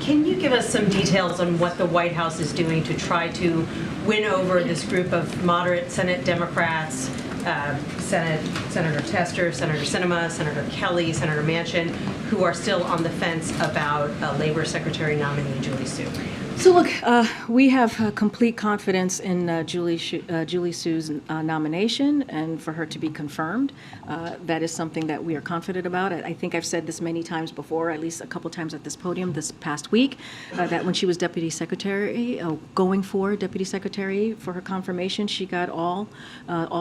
Can you give us some details on what the White House is doing to try to win over this group of moderate Senate Democrats, Senator Tester, Senator Sinema, Senator Kelly, Senator Manchin, who are still on the fence about Labor Secretary nominee Julie Su? So look, we have complete confidence in Julie Su's nomination and for her to be confirmed. That is something that we are confident about. I think I've said this many times before, at least a couple times at this podium this past week, that when she was Deputy Secretary, going for Deputy Secretary for her confirmation, she got all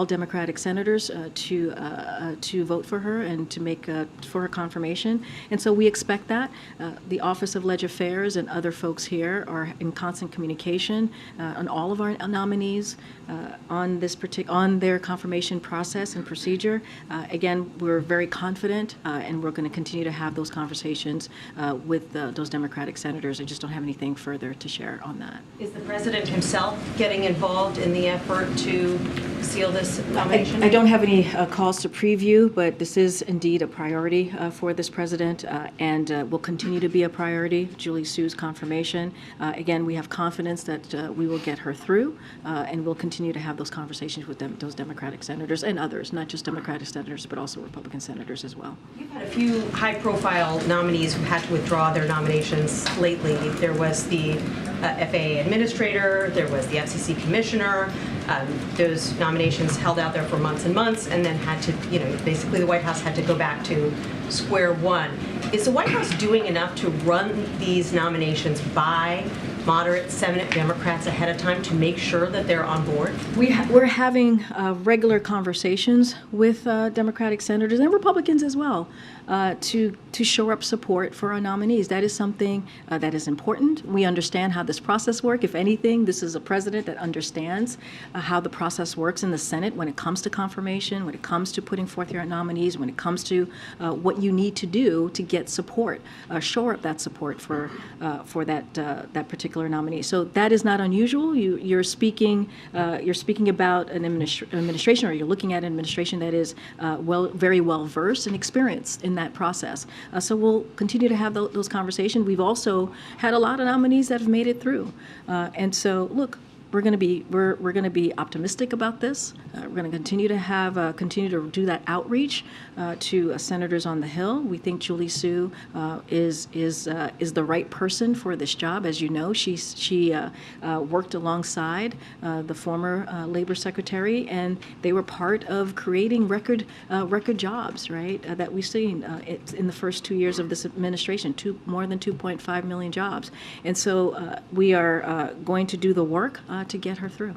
Democratic senators to vote for her and to make for her confirmation. And so we expect that. The Office of Leg Affairs and other folks here are in constant communication on all of our nominees on their confirmation process and procedure. Again, we're very confident, and we're going to continue to have those conversations with those Democratic senators. I just don't have anything further to share on that. Is the president himself getting involved in the effort to seal this nomination? I don't have any calls to preview, but this is indeed a priority for this president, and will continue to be a priority. Julie Su's confirmation. Again, we have confidence that we will get her through, and we'll continue to have those conversations with those Democratic senators and others, not just Democratic senators, but also Republican senators as well. You've had a few high-profile nominees who had to withdraw their nominations lately. There was the FAA administrator, there was the FCC commissioner. Those nominations held out there for months and months, and then had to, basically the White House had to go back to square one. Is the White House doing enough to run these nominations by moderate Senate Democrats ahead of time to make sure that they're on board? We're having regular conversations with Democratic senators and Republicans as well to shore up support for our nominees. That is something that is important. We understand how this process works. If anything, this is a president that understands how the process works in the Senate when it comes to confirmation, when it comes to putting forth your nominees, when it comes to what you need to do to get support, shore up that support for that particular nominee. So that is not unusual. You're speaking about an administration, or you're looking at an administration that is very well versed and experienced in that process. So we'll continue to have those conversations. We've also had a lot of nominees that have made it through, and so look. We're going to be optimistic about this. We're going to continue to do that outreach to senators on the Hill. We think Julie Su is the right person for this job. As you know, she worked alongside the former Labor Secretary, and they were part of creating record jobs, right? That we've seen in the first 2 years of this administration, more than 2.5 million jobs, and so we are going to do the work to get her through.